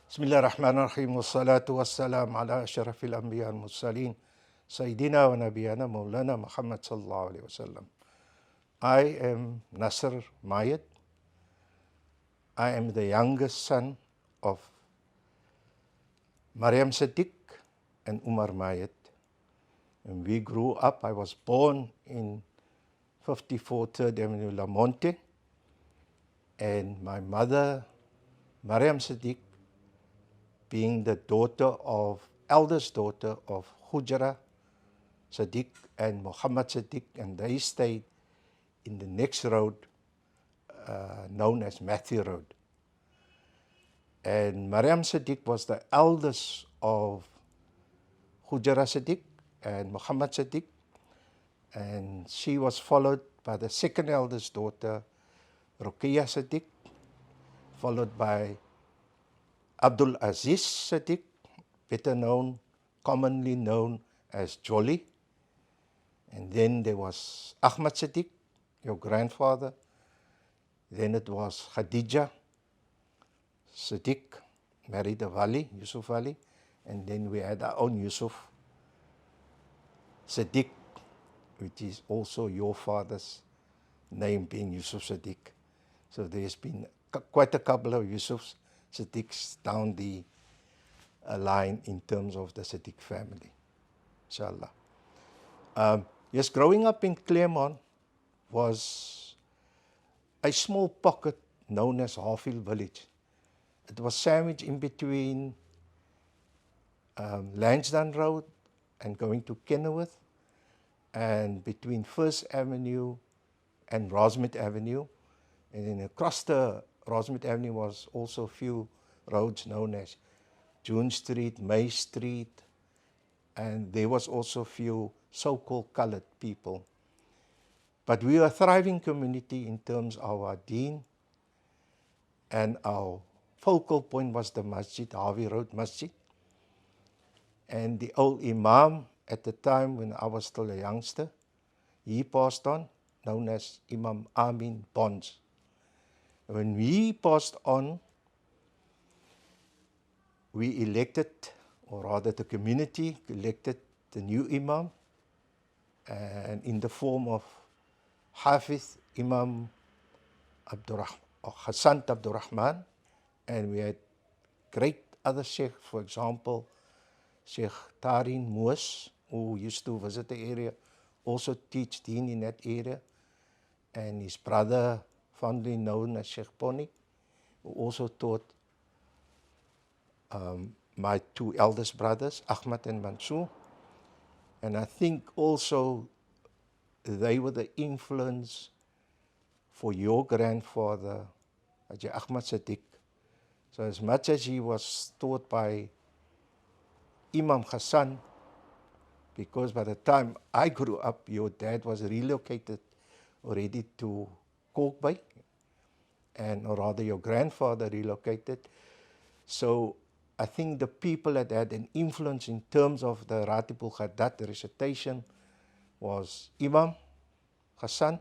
بسم الله الرحمن الرحيم والصلاة والسلام على أشرف الأنبياء المرسلين سيدنا ونبينا مولانا Muhammad sallallahu alaihi wasallam. I am Nasser Mayet. I am the youngest son of Mariam Sedick and Umar Mayet. And we grew up, I was born in 54 3rd Avenue La Monte, and my mother, Mariam Sedick, being the eldest daughter of Hujra Sedick and Muhammad Sedick, and they stayed in the next road known as Matthew Road. And Mariam Sedick was the eldest of Hujra Sedick and Muhammad Sedick, and she was followed by the second eldest daughter, Ruqayya Sedick, followed by Abdul Aziz Sedick, commonly known as Jolly. And then there was Achmat Sedick, your grandfather. Then it was Khadija Sedick, married a Wali, Yusuf Wali. And then we had our own Yusuf Sedick, which is also your father's name being Yusuf Sedick. So there's been quite a couple of Yusuf Sedicks down the line in terms of the Sedick family, inshallah. Yes, growing up in Claremont was a small pocket known as Harfield Village. It was sandwiched in between Lansdowne Road and going to Kenilworth, and between First Avenue and Rosemead Avenue. And then across the Rosemead Avenue was also a few roads known as June Street, May Street, and there was also a few so-called colored people. But we were a thriving community in terms of our deen, and our focal point was the masjid, Harvey Road Masjid. And the old imam at the time when I was still a youngster, he passed on, known as Imam Amin Bonds. When we passed on, we elected, or rather the community elected the new imam, and in the form of Hafiz Imam Hassan Abdul Rahman, and we had great other sheikhs, for example, Sheikh Tarin Moos, who used to visit the area, also teach deen in that area, and his brother, fondly known as Sheikh Poni, who also taught my two eldest brothers, Ahmad and Mansoor. And I think also they were the influence for your grandfather, Hajj Achmat Sedick. So as much as he was taught by Imam Hassan, because by the time I grew up, your dad was relocated already to Kalk Bay, or rather your grandfather relocated. So I think the people that had an influence in terms of the Ratibul Hadaad, the recitation, was Imam Hassan,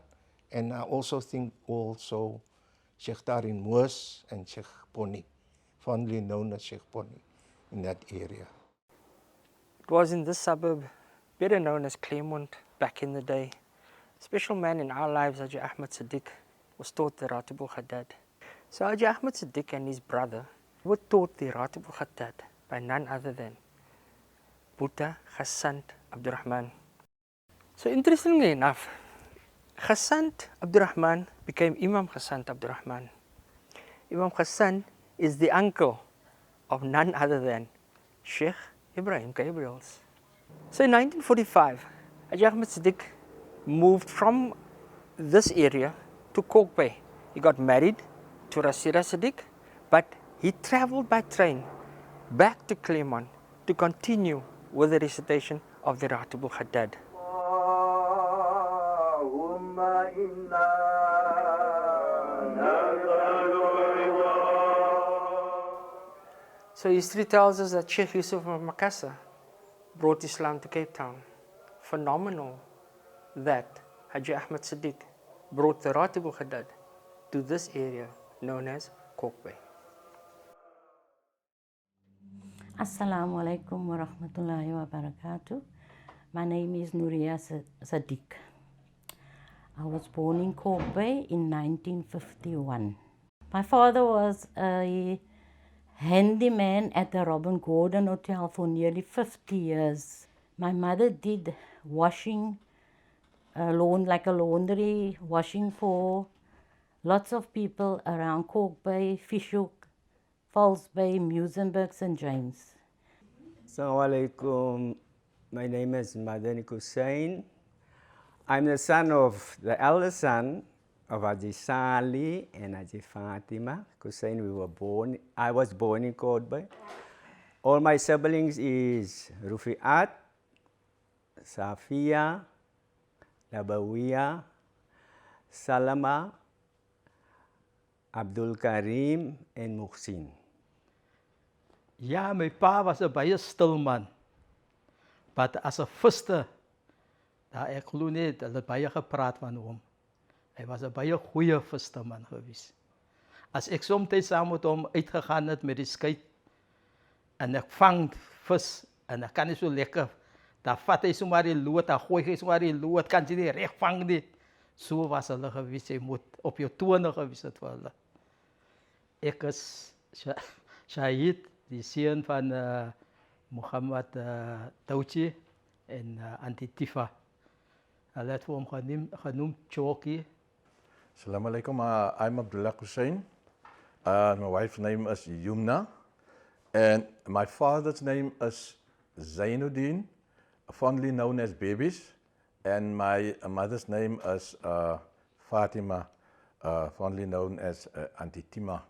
and I also think also Sheikh Tarin Moos and Sheikh Poni, fondly known as Sheikh Poni, in that area. It was in this suburb, better known as Claremont, back in the day. A special man in our lives, Hajj Achmat Sedick, was taught the Ratibul Hadaad. So Hajj Achmat Sedick and his brother were taught the Ratibul Hadaad by none other than Buddha Hassan Abdul Rahman. So interestingly enough, Hassan Abdul Rahman became Imam Hassan Abdul Rahman. Imam Hassan is the uncle of none other than Sheikh Ibrahim Gabriels. So in 1945, Hajj Achmat Sedick moved from this area to Kalk Bay. He got married to Rasira Sedick, but he traveled by train back to Claremont to continue with the recitation of the Ratibul Hadaad. So history tells us that Sheikh Yusuf of Makassar brought Islam to Cape Town. Phenomenal that Hajj Achmat Sedick brought the Ratibul Hadaad to this area known as Kalk Bay. Assalamu alaikum wa rahmatullahi wa barakatuh. My name is Nuria Sadiq. I was born in Kalk Bay in 1951. My father was a handyman at the Robin Gordon Hotel for nearly 50 years. My mother did washing, like a laundry, washing for lots of people around Kalk Bay, Fishhook, Falls Bay, Muizenberg, St. James. Assalamu alaikum. My name is Madani Hussain. I'm the son of the elder son of Haji Sali and Haji Fatima Hussain. I was born in Kalk Bay. All my siblings is Rufiat, Safia, Nabawiya, Salama, Abdul Karim, and Muhsin. Ja, my pa was 'n baie stil man. But as 'n vister, daar ek glo net hulle het baie gepraat van hom. Hy was 'n baie goeie visterman gewees. As ek soms saam met hom uitgegaan het met die skei en ek vang vis en ek kan nie so lekker, dan vat hy sommer die lood, dan gooi hy sommer die lood, kan jy nie reg vang nie. So was hulle gewees, jy moet op jou tone gewees het vir hulle. Ek is Shahid, die seun van Muhammad Touchi en Auntie Tifa. Hulle het vir hom genoem Choki. Assalamu alaikum. I'm Abdullah Hussain. My wife's name is Yumna. And my father's name is Zainuddin, fondly known as Babies. And my mother's name is Fatima, fondly known as Auntie Tima.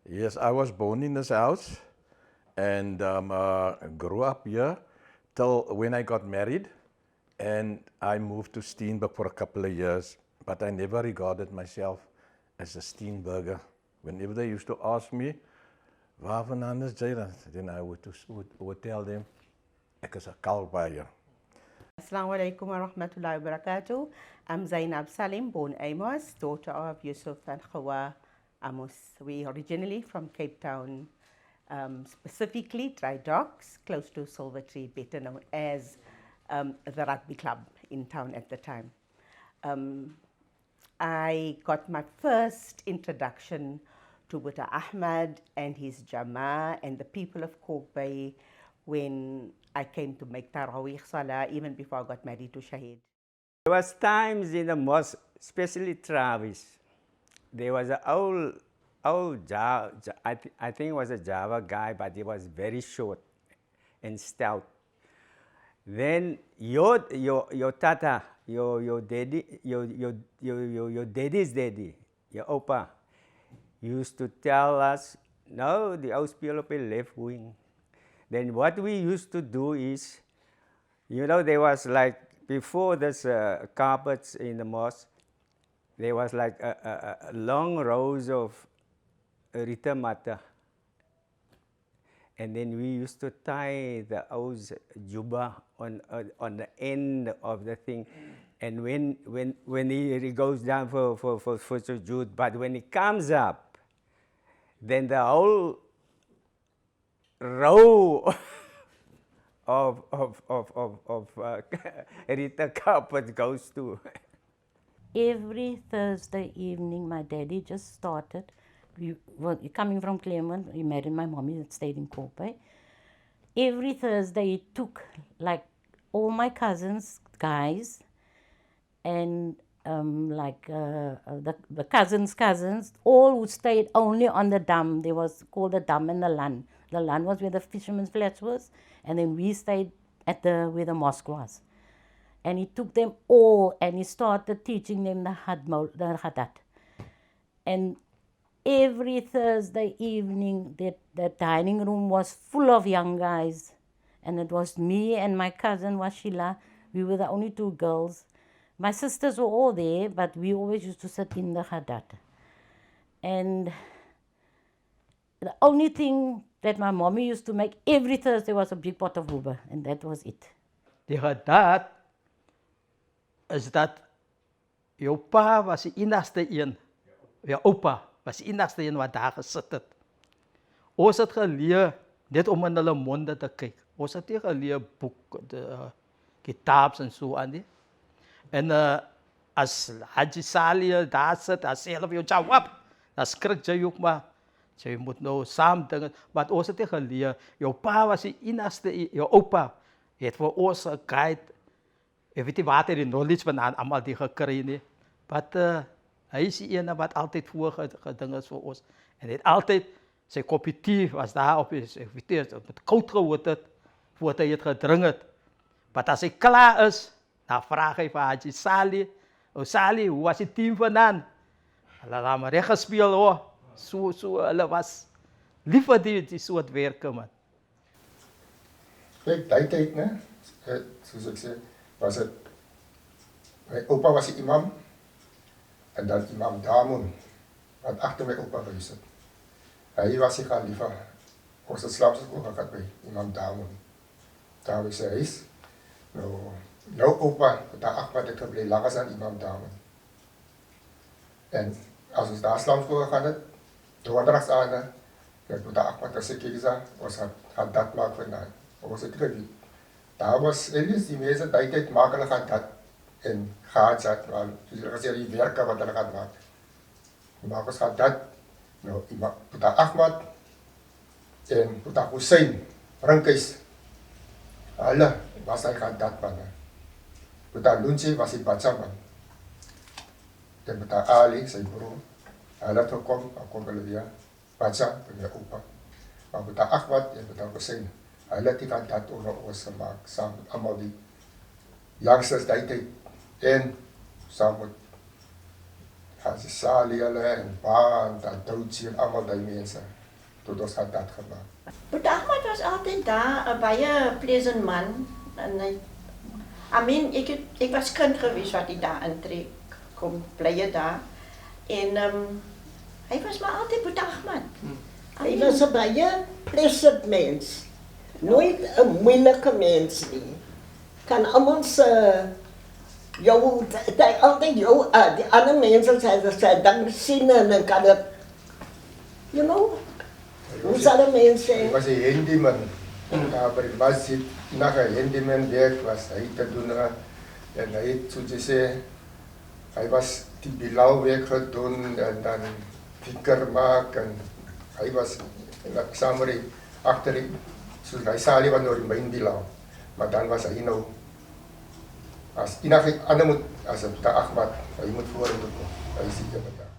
Yes, I was born in this house and grew up here till when I got married. And I moved to Steenberg for a couple of years, but I never regarded myself as a Steenberger. Whenever they used to ask me, waarvan is jy dan? Then I would tell them, ek is 'n Kalk Bayer. Assalamu alaikum wa rahmatullahi wa barakatuh. I'm Zainab Salim, born Amos, daughter of Yusuf and Khawa Amos. We originally from Cape Town, specifically Dry Docks, close to Silver Tree, better known as the rugby club in town at the time. I got my first introduction to Buddha Ahmad and his Jama and the people of Kalk Bay when I came to make Tarawih Salah, even before I got married to Shahid. There was times in the mosque, especially Travis, there was an old Java, I think it was a Java guy, but he was very short and stout. Then your tata, your daddy, your daddy's daddy, your opa, used to tell us, no, the oud speel op die left wing. Then what we used to do is, you know, there was like, before this carpets in the mosque, there was like a long rows of rita mata. And then we used to tie the oud's juba on the end of the thing. And when he goes down for sujood, but when he comes up, then the whole row of rita carpet goes to. Every Thursday evening, my daddy just started. Coming from Claremont, he married my mommy that stayed in Kalk Bay. Every Thursday, he took like all my cousins, guys, and the cousins, all who stayed only on the dam. There was called the dam and the lan. The lan was where the fishermen's flats was, and then we stayed at where the mosque was. And he took them all and he started teaching them the Hadaad. And every Thursday evening, the dining room was full of young guys. And it was me and my cousin Washila. We were the only two girls. My sisters were all there, but we always used to sit in the Hadaad. And the only thing that my mommy used to make every Thursday was a big pot of booba, and that was it. Die Hadaad is dat jou pa was die enigste een, jou oupa was die enigste een wat daar gesit het. Ons het geleer net om in hulle monde te kyk. Ons het nie geleer boek, kitabs en so aan nie. En as Haji Salih daar sit, dan sê hulle vir jou, jawab, dan skrik jy ook maar. Jy moet nou saam dinge, maar ons het nie geleer. Jou pa was die enigste, jou oupa het vir ons geguide. Ek weet nie wat hy die knowledge vandaan allemaal die gekry nie. But hy is die ene wat altyd voorgeding is vir ons. En het altyd, sy kopie thee was daar op met koud gehoord het, voordat hy het gedring het. Maar as hy klaar is, dan vraag hy vir Haji Salih, Salih, hoe was die team vandaan? Hulle het maar recht gespeel hoor. So, hulle was lief vir die soort werke, man. Kijk, die tijd, ne? Soos ek sê, was het, my opa was die imam, en dan imam Damun, wat achter my opa gewees het. Hy was die khalifa, ons islamse school gehad by imam Damun. Daar was sy huis. Nou opa, daar Achmat het gebleven, langer dan imam Damun. En als ons daar islamschool gegaan het, donderdagsavond, het daar Achmat Sedick, ons had dat maak vandaan. Ons het gebied. Daar was Elias, die meeste tijd maken hulle gaan dat en Hajj Achmat, soos hulle gesê die werke wat hulle gaan maak. Maar ons gaan dat, nou, Hajj Achmat en Hajj Hussein, Rinkies, hulle was hy gaan dat man. Hajj Lunchi was die Bacha man. En Hajj Ali, sy broer, hulle het gekom, dan kom hulle weer, Bacha, by my opa. Maar Hajj Achmat en Hajj Hussein, hulle het die gaan dat onder ons gemaakt, saam met allemaal die youngsters die tijd, en saam met Haji Salih en Baan, en Doutsie en allemaal die mense, tot ons gaan dat gemaakt. Hajj Achmat was altyd daar, 'n baie pleasant man, en ek was kind geweest wat hy daar intrek, kom blye daar, en hy was maar altyd Hajj Achmat. Hy was 'n baie pleasant mens. Nooit 'n moeilike mens nie. Kan almal jou, hy altyd jou, die ander mense sê, dan sien en kan het, you know, hoe sal 'n mens sê? Hy was 'n handyman, daar by die masjid, na 'n handyman werk was hy te doen, en hy het, soos jy sê, hy was die Bilal werk gedoen, en dan fikir maak, en hy was, en ek saam met agter die, soos hy Salih was nou die myn Bilal, maar dan was hy nou, as enige ander moet, as Hajj Achmat, hy moet vorentoe kom, hy is die ene daar.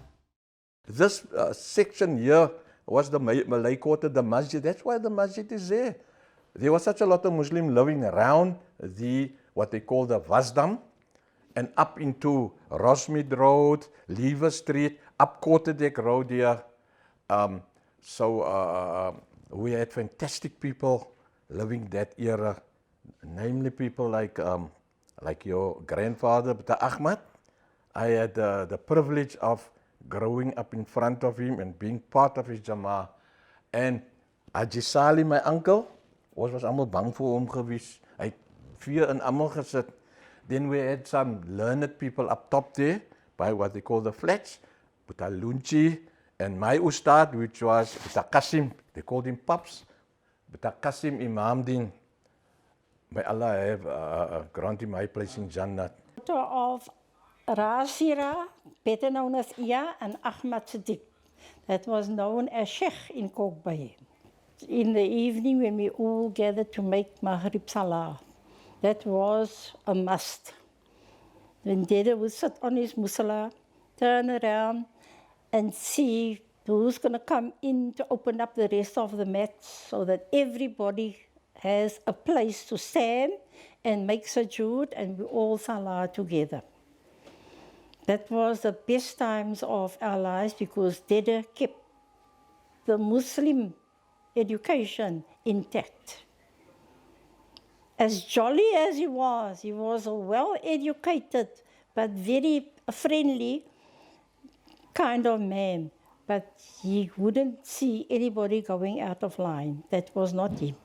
This section here was the Malay quarter, the masjid. That's why the masjid is there. There was such a lot of Muslims living around the, what they call the Wasdam, and up into Rosmead Road, Lever Street, up Quarterdek Road here. We had fantastic people living that era, namely people like your grandfather, Hajj Achmat. I had the privilege of growing up in front of him and being part of his Jama'ah. And Haji Salih, my uncle, ons was allemaal bang vir hom gewees. Hy het 4 in allemaal gesit. Then we had some learned people up top there, by what they call the flats, Hajj Lunchi, and my ustad, which was Hajj Qasim, they called him Paps, Hajj Qasim Imamdin. May Allah have grant him high place in Jannat. Of Rasira, better known as Iya, and Achmat Sedick. That was known as Sheikh in Kalk Bay. In the evening when we all gathered to make Maghrib Salah, that was a must. When Dede would sit on his musalla, turn around and see who's going to come in to open up the rest of the mats so that everybody has a place to stand and make sujood and we all salah together. That was the best times of our lives because Dede kept the Muslim education intact. As jolly as he was a well-educated but very friendly kind of man. But he wouldn't see anybody going out of line. That was not him.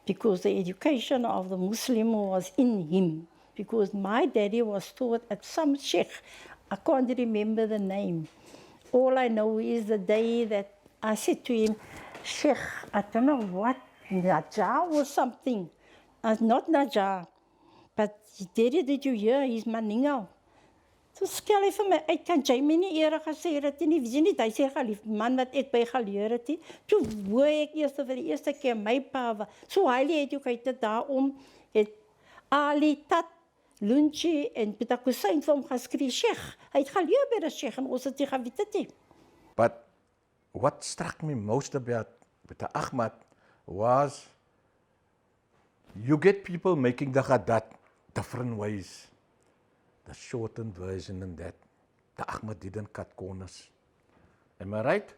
Because the education of the Muslim was in him. Because my daddy was taught at some sheikh. I can't remember the name. All I know is the day that I said to him, Sheikh, I don't know what, Najjar or something. Not Najjar, but did you hear? He's Maningau. Toe skel hy vir my uit, kan jy my nie eerder gesê het nie, weet jy nie, hy sê gelief man wat ek by geleer het nie. Toe hoor ek eers vir die eerste keer my pa, so highly educated daarom, het Ali Tat, Lunchi en Peter Kusijn vir hom geskree, Sheikh, hy het geleer by die Sheikh en ons het nie geweet het nie. But what struck me most about Peter Achmat was you get people making the Hadaad different ways. The shortened version and that. The Ahmad didn't cut corners. Am I right?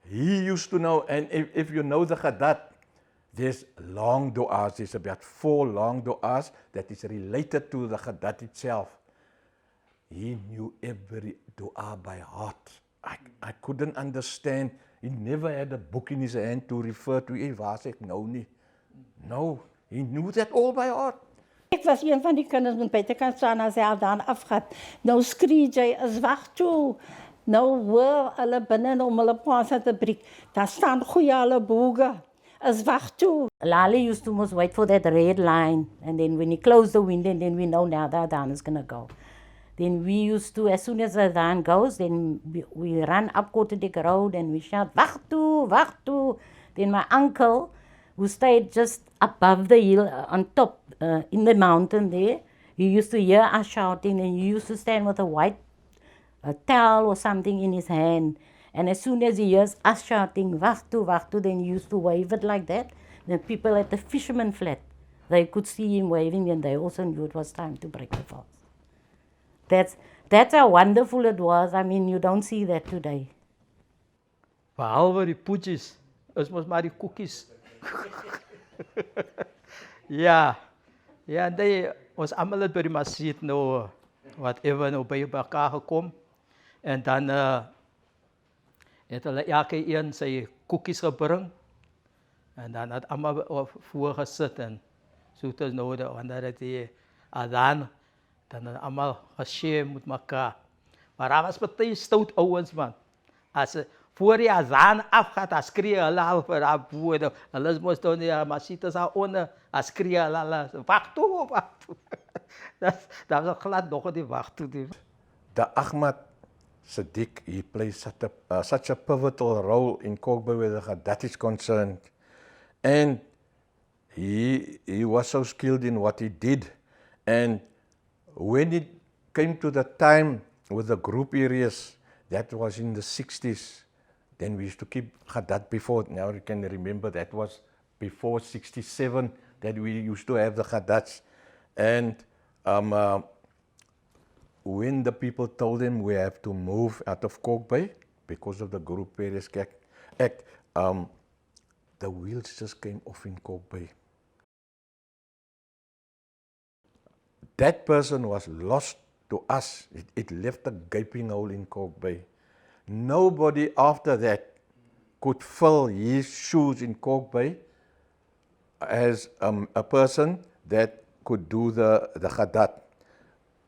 He used to know, and if you know the Hadaad, there's long du'as, there's about 4 long du'as that is related to the Hadaad itself. He knew every du'a by heart. I couldn't understand. He never had a book in his hand to refer to. No, he knew that all by heart. Ek was een van die kinders met buitekant staan as hy al daan afgat. Nou skree jy, is wag toe. Nou hoor hulle binne om hulle paas te breek. Daar staan goeie hulle boge. Is wag toe. Lali used to must wait for that red line, and then when he closed the window, and then we know now that Adhan is going to go. Then we used to, as soon as the Adhan goes, then we run up Kortedijk Road and we shout, wag toe, wag toe. Then my uncle, who stayed just above the hill, on top, in the mountain there, he used to hear us shouting, and he used to stand with a white towel or something in his hand. And as soon as he hears us shouting, wag toe, then he used to wave it like that. The people at the fisherman flat, they could see him waving, and they also knew it was time to break the fast. That's how wonderful it was. I mean, you don't see that today. Behalve die poetjies, is mos maar die koekies. Ja, nee, ons almal het by die masjid nou, whatever, nou by elkaar gekom. En dan het hulle elke een sy koekies gebring. En dan het almal voor gesit en so het ons nou, wanneer het die Adhan, dan het almal geshare met mekaar. Maar daar was baie stout ouens, man. As voor die Adhan afgaat, dan skree hulle al vir haar woorde. Hulle moes dan die masjid is al onder, dan skree hulle, wag toe. Dat was glad nog die wag toe. The Achmat Sedick, he plays such a pivotal role in Kalk Bay where the Hadaad is concerned. And he was so skilled in what he did. And when it came to the time with the group areas, that was in the 60s, then we used to keep Hadaad before. Now you can remember that was before 67 that we used to have the Hadaads. And when the people told him we have to move out of Kalk Bay because of the Group Areas Act, the wheels just came off in Kalk Bay. That person was lost to us. It left a gaping hole in Kalk Bay. Nobody after that could fill his shoes in Kalk Bay as a person that could do the Hadaad.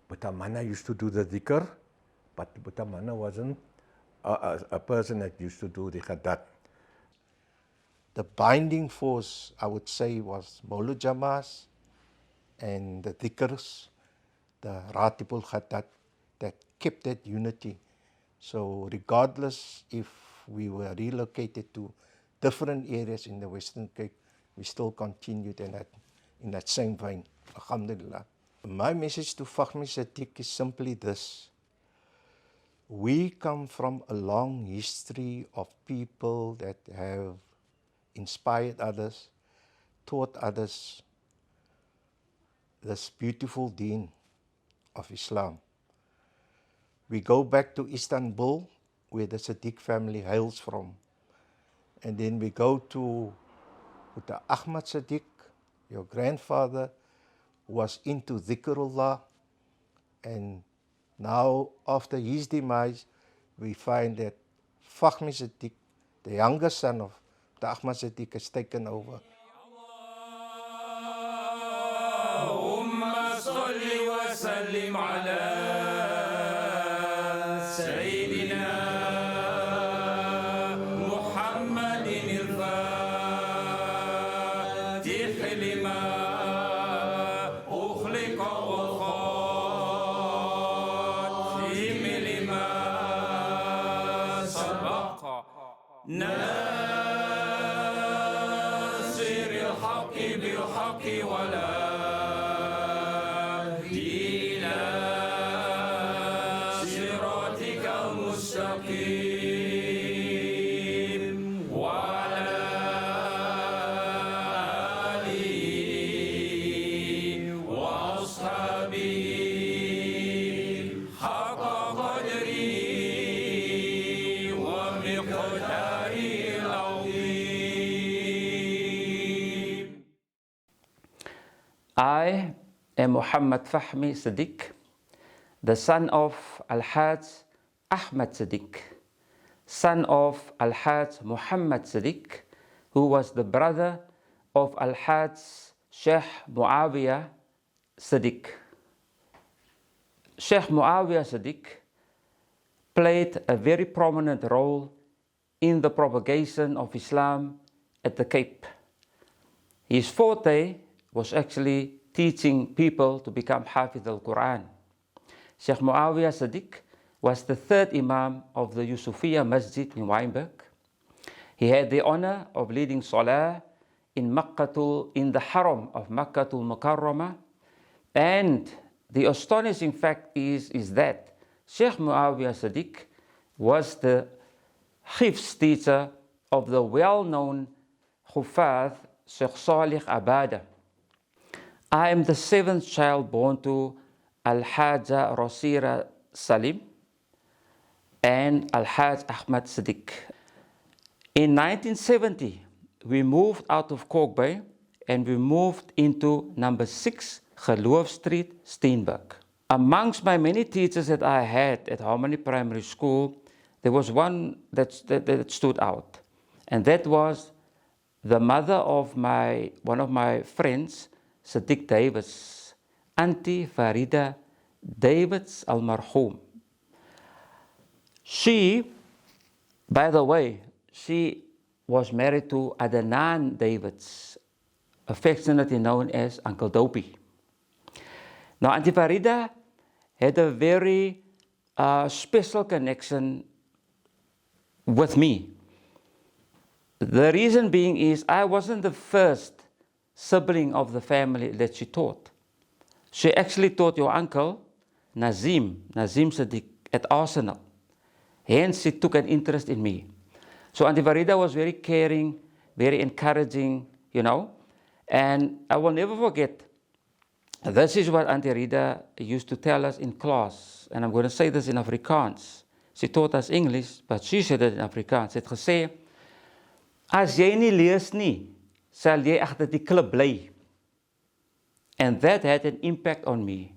Butamana used to do the dhikr, but Butamana wasn't a person that used to do the Hadaad. The binding force, I would say, was Maulud Jamas and the dhikrs, the Ratibul Hadaad, that kept that unity. So regardless if we were relocated to different areas in the Western Cape, we still continued in that same vein, alhamdulillah. My message to Fahmie Sedick is simply this. We come from a long history of people that have inspired others, taught others this beautiful deen of Islam. We go back to Istanbul, where the Sedick family hails from. And then we go to the Achmat Sedick, your grandfather, was into dhikrullah, and now after his demise, we find that Fahmie Sedick, the younger son of the Achmat Sedick, has taken over. Allahumma salli wa sallim ala Sayyidina Muhammadin ناصر الحق بالحق ولا إلى صراطك المستقيم وعلى آله وأصحابه حق قدره ومقداره العظيم. I am Hajj Fahmie Sedick, the son of Hajj Achmat Sedick, son of Hajj Muhammad Sedick, who was the brother of Hajj Sheikh Muawiyah Sedick. Sheikh Muawiyah Sedick played a very prominent role in the propagation of Islam at the Cape. His forte was actually teaching people to become Hafiz al-Quran. Sheikh Muawiyah Sedick was the third Imam of the Yusufiya Masjid in Wynberg. He had the honor of leading Salah in the Haram of Makkatul Mukarramah. And the astonishing fact is that Sheikh Muawiyah Sedick was the Hifz teacher of the well-known Hufaz Sheikh Salih Abada. I am the seventh child born to Al-Hajja Rasira Salim and Al-Hajj Achmat Sedick. In 1970, we moved out of Kalk Bay and we moved into number 6 Geloof Street, Steenberg. Amongst my many teachers that I had at Harmony Primary School, there was one that stood out, and that was the mother of one of my friends, Sadiq Davids, Auntie Farida Davids Al-Marhoom. She, by the way, she was married to Adnan Davids, affectionately known as Uncle Dopey. Now, Auntie Farida had a very special connection with me. The reason being is I wasn't the first sibling of the family that she taught. She actually taught your uncle, Nazim Sedick, at Arsenal. Hence, she took an interest in me. So Auntie Farida was very caring, very encouraging, you know. And I will never forget, this is what Auntie Rida used to tell us in class. And I'm going to say this in Afrikaans. She taught us English, but she said it in Afrikaans. Sy het gesê, as jy nie lees nie, sal jy agter die klip bly. And that had an impact on me,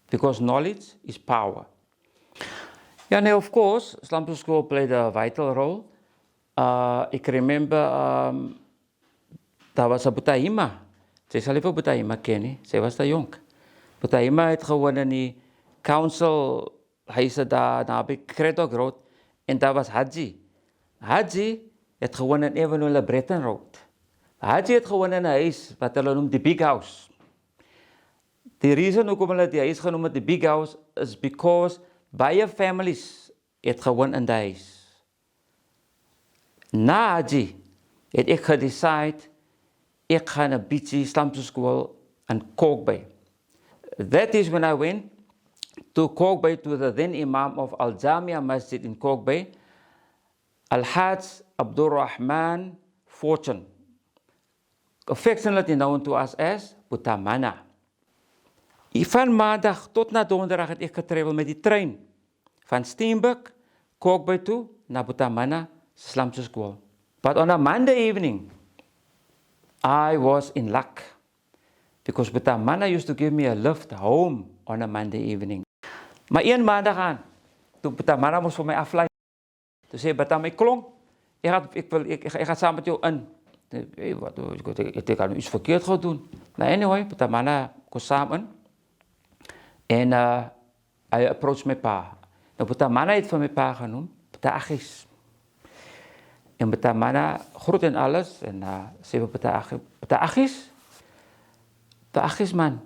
because knowledge is power. Yeah, now of course, Islam School played a vital role. Ek remember, daar was 'n Butahima. Sy sal nie vir Butahima ken nie. Sy was te jonk. Butahima het gewoon in die council huise daar naby Craddock Road, en daar was Haji. Haji het gewoon in Evanula Breton Road. Haji het gewoon in 'n huis wat hulle noem die Big House. Die reason hoekom hulle die huis genoem het die Big House is because baie families het gewoon in die huis. Na Haji het ek gedecide ek gaan 'n bietjie Islam School in Kalk Bay. That is when I went to Kalk Bay to the then Imam of Al-Jamia Masjid in Kalk Bay, Al-Hajj Abdul Rahman Fortune, affectionately known to us as Butamana. Van maandag tot na donderdag het ek getravel met die trein van Steenberg, Kalk Bay toe na Butamana Islam School. But on a Monday evening, I was in luck, because Butamana used to give me a lift home on a Monday evening. Maar een maandag aan, toe Butamana moes vir my aflaai, toe sê Butam, ek klonk, ek gaan saam met jou in. Ek kan iets verkeerd gedoen. Nou anyway, Butamana kom saam in, en I approached my pa. Nou Butamana het vir my pa genoem, Butagis. En Butamana groet en alles, en sê vir Butagis, Butagis man,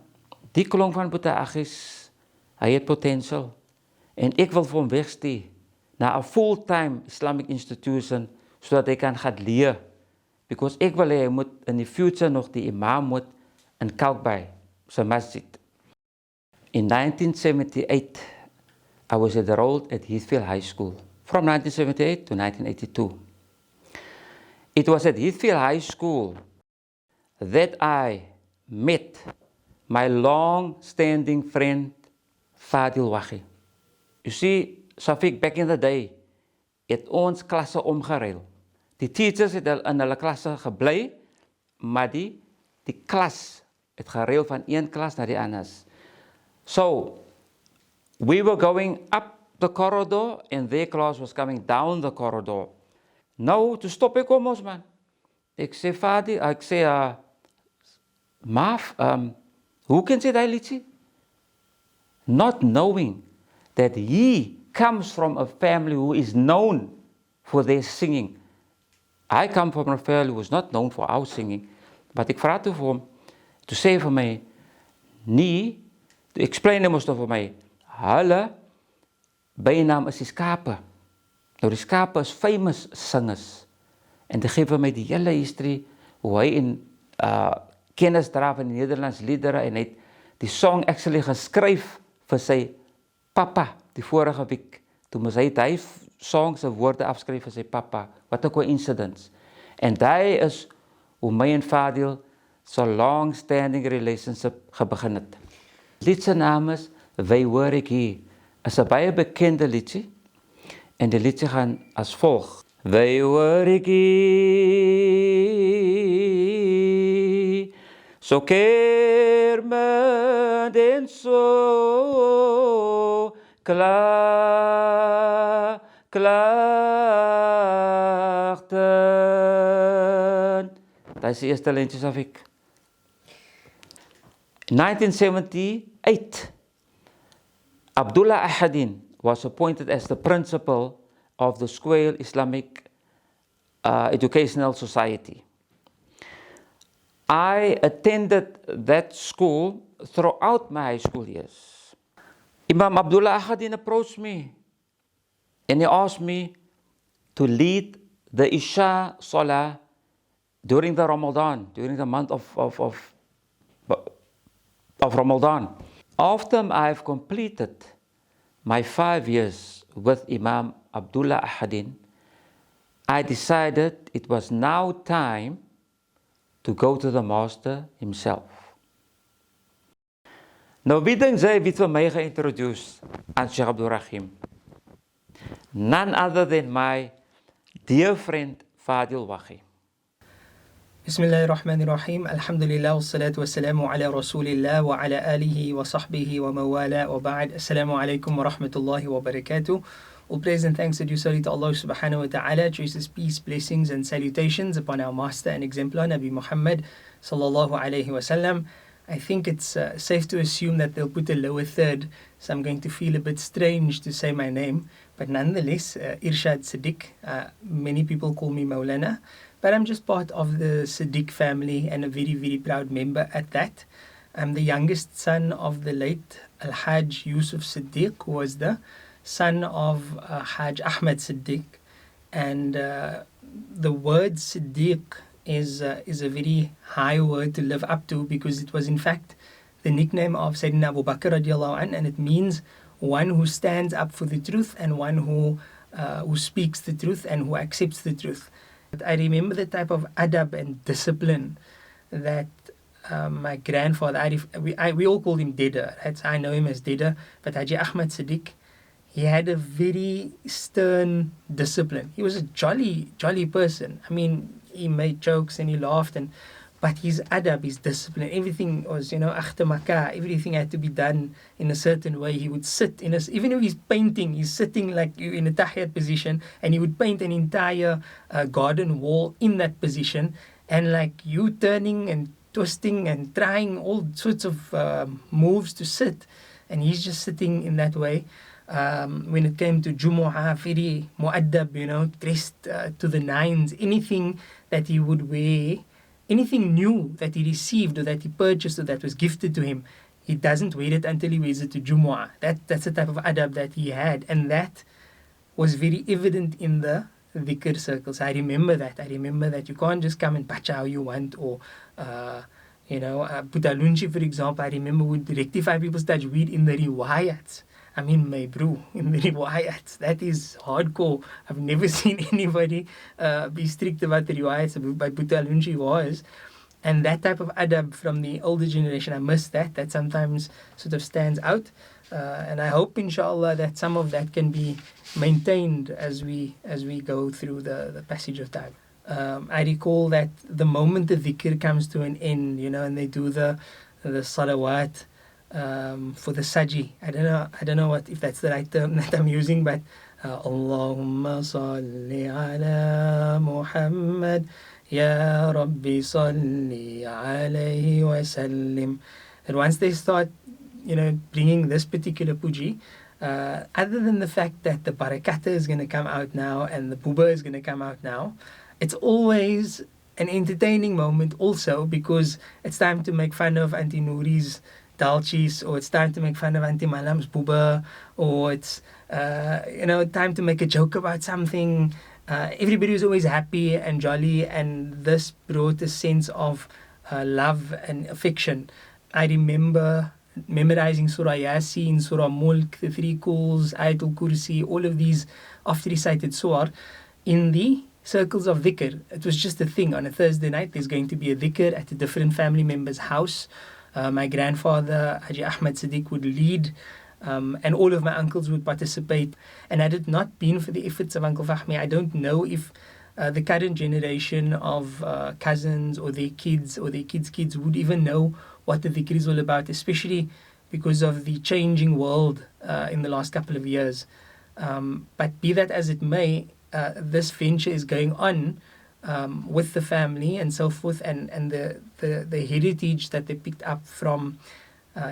die klonk van Butagis, hy het potential, en ek wil vir hom wegstuur na 'n full-time Islamic institution sodat hy kan gaan leer. Because ek wil hê hy moet in die future nog die imam moet in Kalk Bay, sy masjid. In 1978, I was enrolled at Heathfield High School, from 1978 to 1982. It was at Heathfield High School that I met my long-standing friend, Fadil Wahi. You see, Shafiq, back in the day, het ons klasse omgeruil. Die teachers het in hulle klasse gebly, maar die klas het geruil van een klas na die anders. So, we were going up the corridor and their class was coming down the corridor. Nou, toe stop ek om ons man. Ek sê, Fadi, ek sê, Maaf, hoe kan jy die liedjie? Not knowing that he comes from a family who is known for their singing. I come from a family who is not known for our singing. But ek vra toe vir hom, toe sê vir my, nee, toe explain hy mos toe vir my, hulle bynaam is die skape. Nou die skape is famous singers. En toe gee vir my die hele history, hoe hy in kennis dra van die Nederlands liedere, en hy het die song actually geskryf vir sy papa, die vorige week. Toe moes hy song sy woorde afskryf vir sy papa. Wat 'n coincidence. En hy is hoe my en Fadil so long-standing relationship begin het. Lied se naam is Wij hoor ek hier. Is 'n baie bekende liedjie. En die liedjie gaan as volg. Wij hoor ek hier. So kermend en so klaagten. Dat is die eerste lintjes af ek. 1978, Abdullah Ahadin was appointed as the principal of the Square Islamic Educational Society. I attended that school throughout my high school years. Imam Abdullah Ahadin approached me and he asked me to lead the Isha Salah during the Ramadan, during the month of Ramadan. After I've completed my 5 years with Imam Abdullah Ahadin, I decided it was now time to go to the master himself. Nou wie dink sy het vir my geïntroduce aan Sheikh Abdul Rahim? None other than my dear friend Fadil Wahi. Bismillahirrahmanirrahim. Alhamdulillah wassalatu wassalamu ala rasulillah wa ala alihi wa sahbihi wa mawala wa ba'd. Assalamu alaikum wa rahmatullahi wa barakatuh. All praise and thanks are due solely to Allah subhanahu wa ta'ala. Chooses peace, blessings and salutations upon our master and exemplar Nabi Muhammad sallallahu alayhi wa sallam. I think it's safe to assume that they'll put a lower third, so I'm going to feel a bit strange to say my name. But nonetheless, Irshad Sedick, many people call me Maulana, but I'm just part of the Sedick family and a very, very proud member at that. I'm the youngest son of the late Al-Hajj Yusuf Sedick, who was the son of Hajj Achmat Sedick. And the word Siddiq is a very high word to live up to, because it was in fact the nickname of Sayyidina Abu Bakr radiallahu anh, and it means one who stands up for the truth and one who speaks the truth and who accepts the truth. I remember the type of adab and discipline that my grandfather, we all called him Deda, I know him as Deda, but Hajj Achmat Sedick, he had a very stern discipline. He was a jolly person. I mean, he made jokes and he laughed, but his adab, his discipline, everything was, akhta maka, everything had to be done in a certain way. He would sit even if he's painting, he's sitting like you in a tahiyat position, and he would paint an entire garden wall in that position, and like you turning and twisting and trying all sorts of moves to sit, and he's just sitting in that way. When it came to Jumu'ah, very mu'addab, dressed to the nines, anything that he would wear, anything new that he received or that he purchased or that was gifted to him, he doesn't wear it until he wears it to Jumu'ah. That's the type of adab that he had, and that was very evident in the dhikr circles. I remember that. I remember that you can't just come and bacha how you want, or Butalunchi, for example, I remember would rectify people's tajweed in the riwayats. I mean, my bro, in the riwayats, that is hardcore. I've never seen anybody be strict about the riwayats by Butalunchi was. And that type of adab from the older generation, I miss that. That sometimes sort of stands out. And I hope, inshallah, that some of that can be maintained as we go through the passage of time. I recall that the moment the dhikr comes to an end, and they do the salawat for the saji. I don't know if that's the right term that I'm using, but Allahumma salli ala Muhammad Ya Rabbi salli alayhi wa sallim. And once they start, bringing this particular puji, other than the fact that the barakata is going to come out now and the buba is going to come out now, it's always an entertaining moment also, because it's time to make fun of Auntie Nouri's dalchis, or it's time to make fun of Auntie Malam's buba, or it's time to make a joke about something. Everybody was always happy and jolly, and this brought a sense of love and affection. I remember memorizing Surah Yasin, Surah Mulk, the 3 calls, Ayatul Kursi, all of these oft recited surah in the circles of dhikr. It was just a thing. On a Thursday night, there's going to be a dhikr at a different family member's house. My grandfather, Hajj Achmat Sedick, would lead, and all of my uncles would participate. And had it not been for the efforts of Uncle Fahmie, I don't know if the current generation of cousins or their kids or their kids' kids would even know what the dhikr is all about, especially because of the changing world in the last couple of years. But be that as it may, this venture is going on with the family and so forth, and the heritage that they picked up from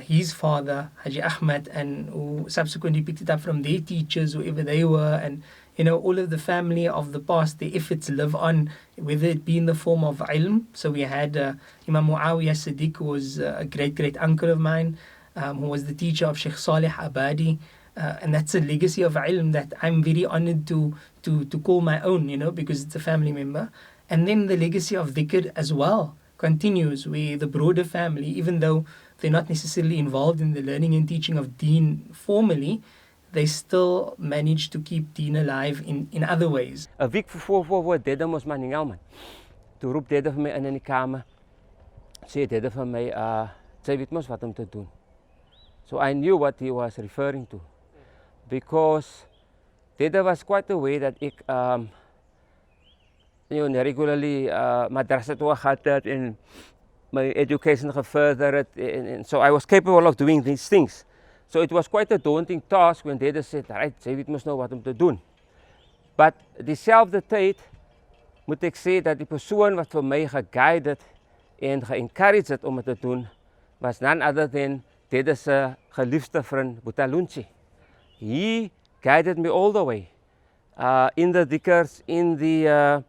his father, Haji Ahmed, and who subsequently picked it up from their teachers, whoever they were, and all of the family of the past, the efforts live on, whether it be in the form of ilm. So we had Imam Muawiyah Siddiq, who was a great uncle of mine, who was the teacher of Sheikh Saleh Abadi, and that's a legacy of ilm that I'm very honored to call my own, because it's a family member. And then the legacy of dhikr as well continues, where the broader family, even though they're not necessarily involved in the learning and teaching of deen formally, they still manage to keep deen alive in other ways. 'n week voor Dede mos maar nie man. Toe roep Dede vir my in die kamer. Sê Dede vir my, sy weet mos wat om te doen. So I knew what he was referring to, because Dede was quite aware that ek regularly madrasa toe gehad het en my education gefurther it, and so I was capable of doing these things. So it was quite a daunting task when Dede said, right, sy weet mos nou wat om te doen. But dieselfde tyd moet ek sê dat die persoon wat vir my geguide het en ge-encourage het om dit te doen, was none other than Dede se geliefde vriend Butalunchi. He guided me all the way. In the dhikrs, in the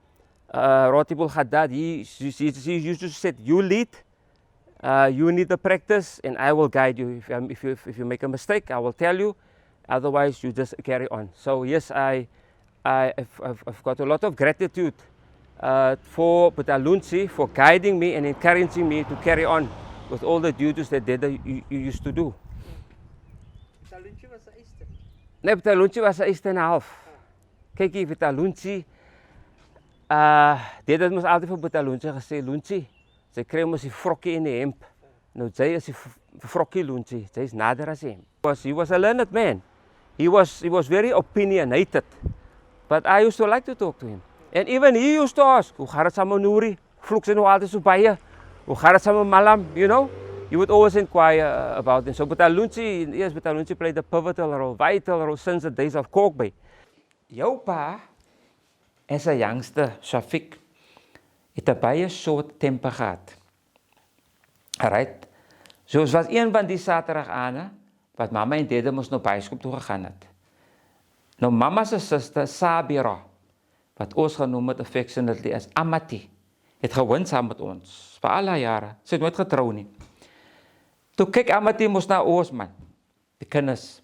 Ratibul Hadaad, he used to say, you lead, you need the practice, and I will guide you. If you make a mistake, I will tell you. Otherwise, you just carry on. So yes, I've got a lot of gratitude for Butalunchi for guiding me and encouraging me to carry on with all the duties that Dede you used to do. Butalunchi was 'n Easter. Nee, Butalunchi was 'n Easter en 'n half. Kykie, Butalunchi, Dede het mos altyd vir Butalunchi gesê, Lunchi, sy kry mos die vrokkie in die hemp. Nou sy is die vrokkie Lunchi, sy is nader as hom. He was a learned man. He was very opinionated. But I used to like to talk to him. And even he used to ask, hoe gaat het saam met Nouri? Vloek sy nou altyd so baie? Hoe gaat het saam met Malam? He would always inquire about him. So Butalunchi played a pivotal role, vital role since the days of Kalk Bay. Jou pa as 'n youngster, Shafiq, het 'n baie short temper gehad. Alright. So was een van die Saterdagane wat mamma en Dede mos nou byskool toe gegaan het. Nou mamma se suster Sabira, wat ons genoem het affectionately as Amati, het gewoon saam met ons vir al haar jare. Sy het nooit getrou nie. Toe kyk Amati mos na ons man, die kinders.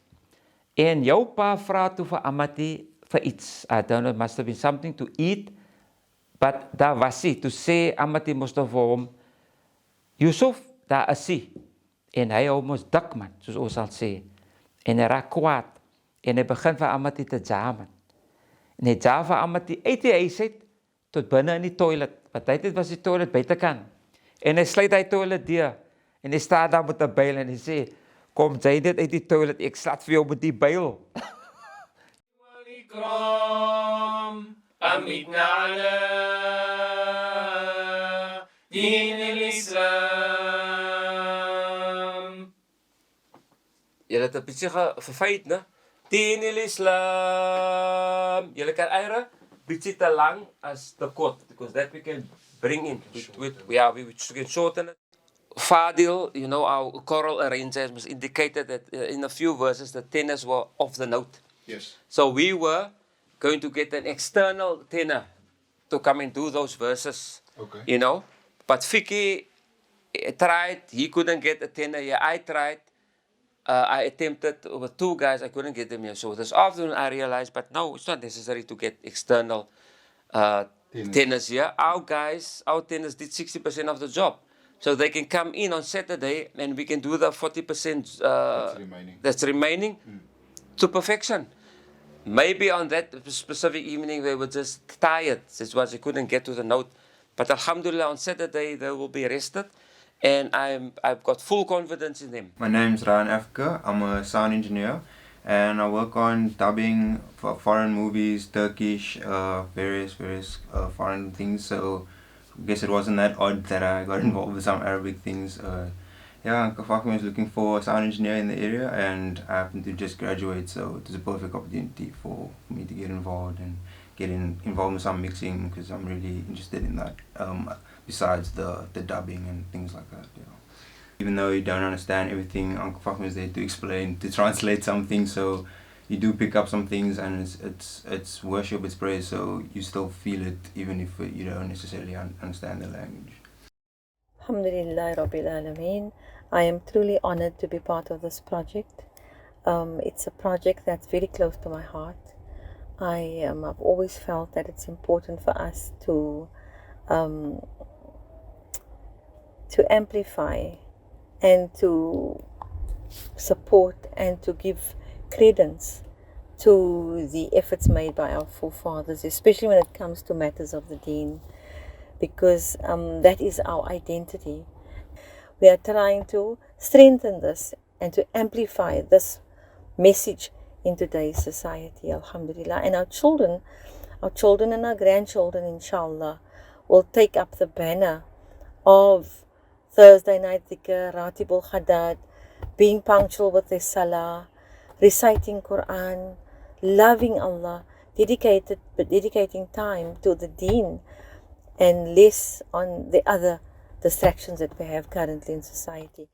En jou pa vra toe vir Amati vir iets. I don't know, it must have been something to eat. But daar was hy, toe sê Ahmed die moest vir hom, Yusuf, daar is hy. En hy hou mos dik man, soos ons sal sê. En hy raak kwaad. En hy begin vir Ahmed te jaman. En hy jaam vir Ahmed uit die huis uit, tot binne in die toilet. Wat hy het was die toilet buitekant. En hy sluit die toilet deur. En hy staan daar met 'n byl en hy sê, kom jy net uit die toilet, ek slat vir jou met die byl. أمتنا على دين الإسلام. Julle het 'n bietjie verfeit, né? Dien al-Islam. Julle kan eire bietjie te lang as te kort, because that we can bring in. We can shorten it. Fadil, you know, our choral arranger has indicated that in a few verses the tenors were off the note. Yes. So we were going to get an external tenor to come and do those verses. Okay. You know, but Fiki tried, he couldn't get a tenor. Yeah, I tried. I attempted with two guys, I couldn't get them here. So this afternoon I realized, but no, it's not necessary to get external tenors here. Our guys, our tenors did 60% of the job. So they can come in on Saturday and we can do the 40% that's remaining to perfection. Maybe on that specific evening they were just tired. That's why they couldn't get to the note. But alhamdulillah, on Saturday they will be rested. And I've got full confidence in them. My name's Ryan Afka. I'm a sound engineer and I work on dubbing for foreign movies, Turkish, various foreign things. So I guess it wasn't that odd that I got involved with some Arabic things. Yeah, Kalk Fahmie was looking for a sound engineer in the area and I happened to just graduate, so it was a perfect opportunity for me to get involved and get involved with some mixing because I'm really interested in that. Besides the dubbing and things like that, you know. Even though you don't understand everything, Uncle Fahmie is there to explain, to translate something, so you do pick up some things and it's worship, it's praise, so you still feel it even if you don't necessarily understand the language. Alhamdulillah Rabbil Alameen. I am truly honored to be part of this project. It's a project that's very close to my heart. I've always felt that it's important for us to amplify and to support and to give credence to the efforts made by our forefathers, especially when it comes to matters of the deen, because that is our identity. We are trying to strengthen this and to amplify this message in today's society, alhamdulillah. And our children and our grandchildren, inshallah, will take up the banner of Thursday night dhikr, Ratibul Hadaad, being punctual with their salah, reciting Quran, loving Allah, dedicating time to the deen and less on the other distractions that we have currently in society.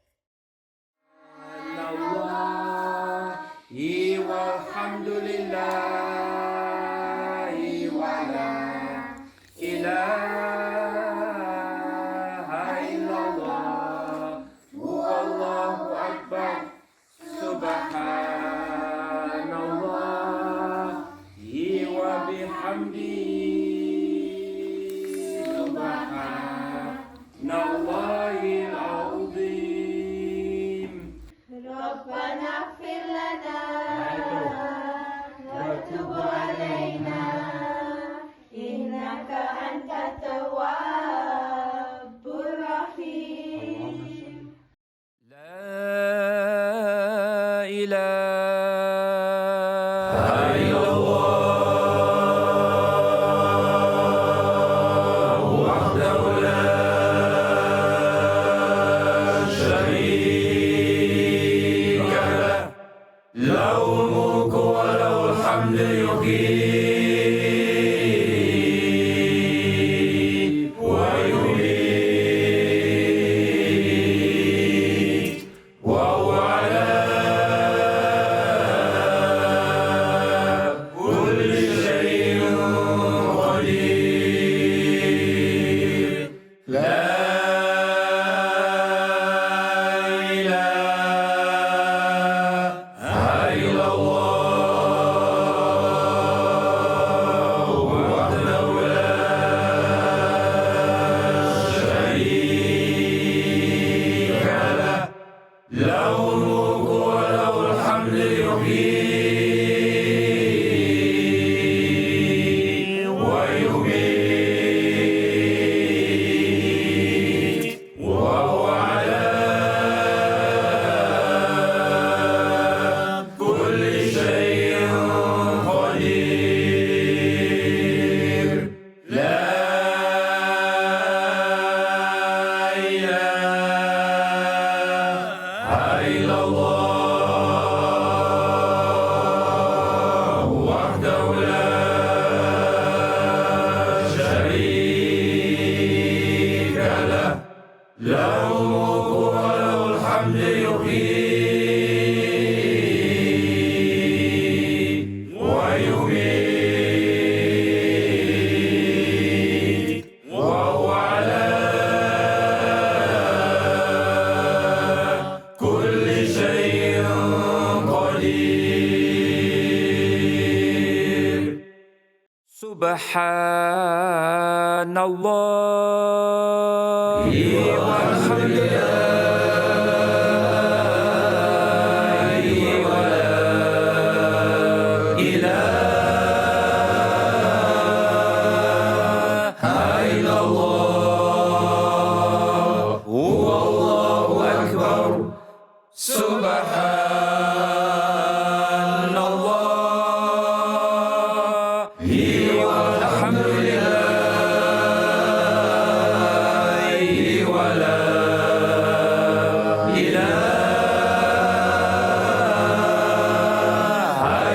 يحيي ويميت وهو على كل شيء قدير لا إله إلا الله وحده لا شريك له له الملك وله الحمد يحيي ويميت وهو على كل شيء قدير سبحان الله والحمد لله ولا إله إلا الله هو الله أكبر سبحان الله والحمد لله ولا إله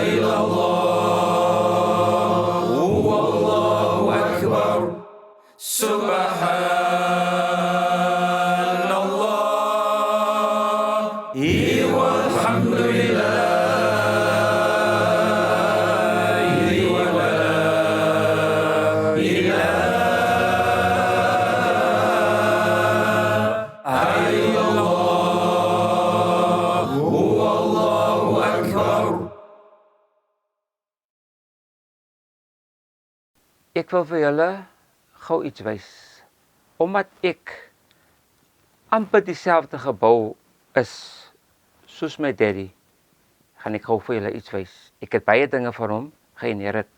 إلا الله هو الله أكبر سبحان الله والحمد لله ولا إله إلا الله هو الله أكبر. Ek wil vir julle gou iets wys. Omdat ek amper dieselfde gebou is soos my daddy, gaan ek gou vir julle iets wys. Ek het baie dinge van hom geïnherit.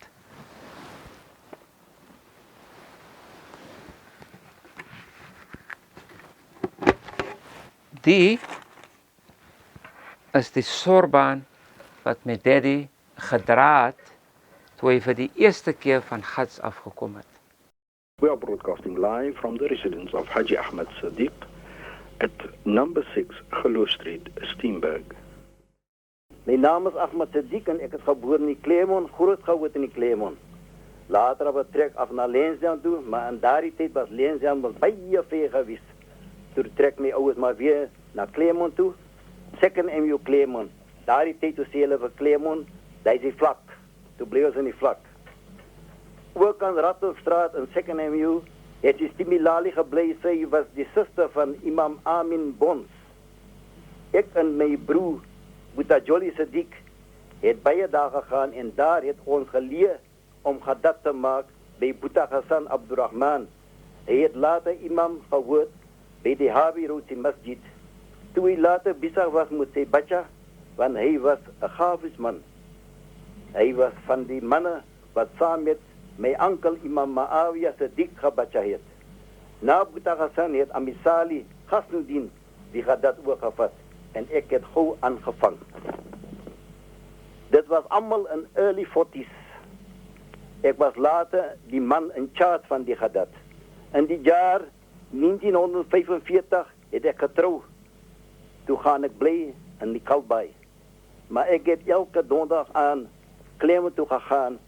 Die is die sorbaan wat my daddy gedra het toe hy vir die eerste keer van Hajj afgekom het. We are broadcasting live from the residence of Hajj Achmat Sedick at number 6 Geloof Street, Steenberg. My naam is Achmat Sedick en ek is gebore in die Claremont, grootgeword in die Claremont. Later heb ik trek af naar Lensdown toe, maar in daardie tijd was Lensdown baie ver geweest. Toen trek my ouers maar weer naar Claremont toe, second MU Claremont. Daardie tijd toen sê hulle vir Claremont, dat is die vlak. Toen bleef ons in die vlak. Ook aan Rattelstraat in second MU het die Stimilali gebly. Sy was die suster van Imam Amin Bons. Ek en my broer Tajweed Sedick het baie daar gegaan en daar het ons geleer om gadat te maak by Boeta Hassan Abdurrahman. Hy het later imam geword by die Habi Rood Masjid. Toe hy later besig was met sy bacha, want hy was 'n gafisman. Hy was van die manne wat saam met my oom Imam Ma'awiya Sedick gebacha het. Na Boeta Hassan het Amisali Hasnuddin die gadat oorgevat en ek het gou aangevang. Dit was allemaal in early 40s. Ek was later die man in charge van die gadat. In die jaar 1945 het ek getrou. Toe gaan ek bly in die Kalk Bay. Maar ek het elke donderdag aan Claremont toe gegaan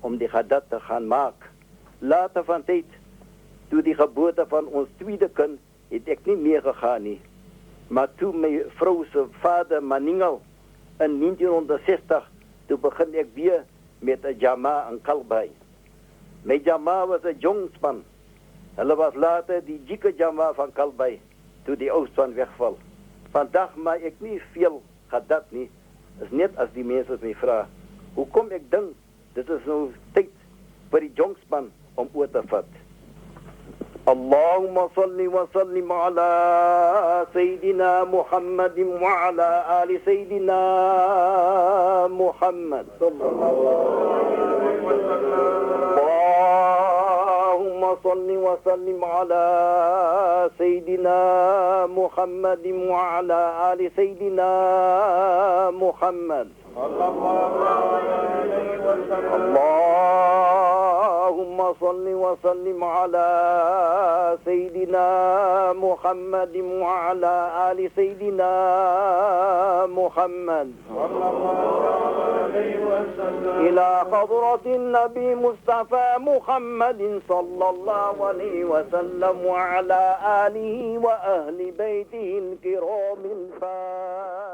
om die gadat te gaan maak. Later van tyd, toe die geboorte van ons tweede kind, het ek nie meer gegaan nie. Maar toe my vrou se vader Maningel in 1960, toe begin ek weer met 'n jama in Kalk Bay. My jama was 'n jong span. Hulle was later die jike jama van Kalk Bay, toe die ou span wegval. Vandag maak ek nie veel gadat nie, is net as die mense my vra, hoekom ek dink, dit is nou tyd vir die jong span om oor te vat. Allahumma salli wa sallim ala Sayyidina Muhammadin wa ala ali Sayyidina محمد اللهم صل وسلم على سيدنا محمد وعلى آل سيدنا محمد اللهم صل وسلم على سيدنا محمد وعلى آل سيدنا محمد إلى حضرة النبي مصطفى محمد صلى الله عليه وسلم وعلى آله وأهل بيته الكرام الفاتحين.